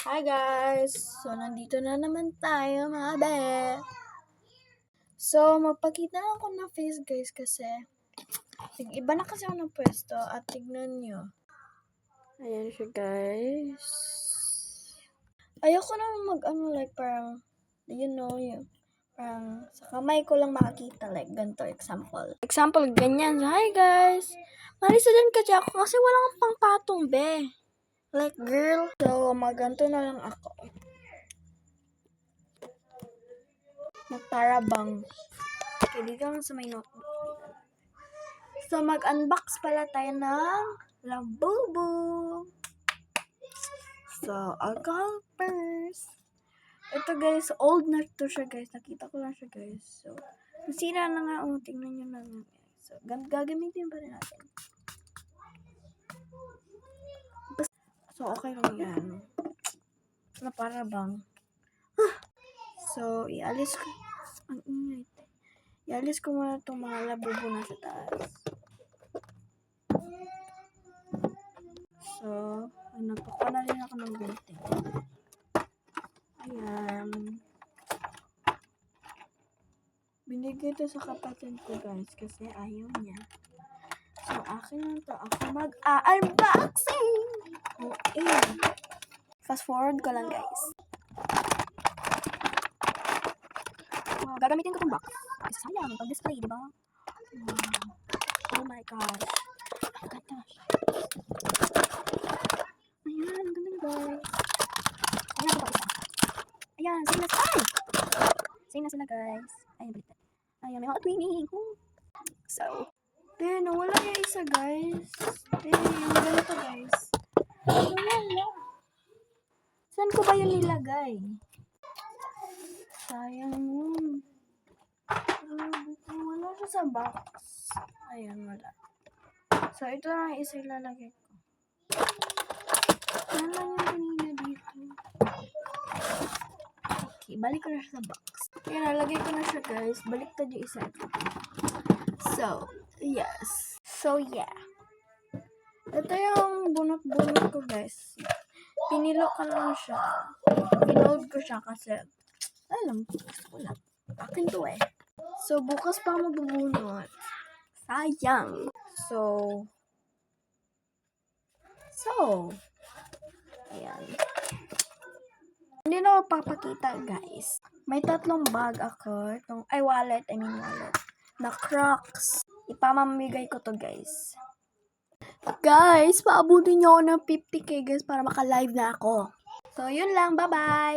Hi guys! So, nandito na naman tayo mga be. So, magpakita lang ako ng face guys kasi iba na kasi ako ng pwesto at tignan nyo. Ayan siya guys. Ayoko na like parang, yung parang sa kamay ko lang makakita like ganito example. Example, ganyan. Hi guys! Marisa din kasi ako kasi walang pangpatong be. Like, girl. So, maganto na lang ako. Magparabang. Okay, dito lang sa may notebook. So, mag-unbox pala tayo ng Labubu. So, alcohol first. Ito guys, old na to siya guys. Nakita ko lang siya guys. So, nasira na nga. Tingnan nyo na lang. So, gagamitin pa rin natin. So, okay lang yan. Na para bang. So, ialis ko. Ang ingay. Ialis ko muna itong mga labubo na sa taas. So, nagpakuha na rin ako ng gunting. Ayan. Binigay ito sa kapatid ko guys kasi ayaw niya. So, akin lang ito. Ako mag-unboxing! Okay. Fast forward ko lang guys. Gagamitin ko itong box. Isa sayang. Pag-display, diba? Oh my gosh. Ganda siya. Ayan, ang ganda niya guys. Ayan, ito isa. Ayan, same na sila. Ay! Same na sila guys. Ayan, baliktad. Ayan, may mga twinning. So, nawala yung isa guys. Yung ganito guys. Nawala. Saan ko ba yun nilagay? Sayang yun. Wala siya sa box. Ayan, wala. So, ito na yung isa ilalagay ko. Yan lang yung kanina dito. Okay, balik ko na siya sa box. Ayan, nalagay ko na siya guys. Baliktad yung isa. So, yes. So, yeah. Ito yung bunot-bunot ko guys. Pinilo ko lang siya. Pinold ko siya kasi alam, wala. Akin to eh. So, bukas pa ako magbubunot. Sayang. So, ayan. Hindi na ako papakita, guys. May 3 bag ako. Wallet. Na Crocs. Ipamamigay ko to, guys. Guys, paabutin niyo ako ng 50k, guys, para maka-live na ako. So, yun lang. Bye-bye!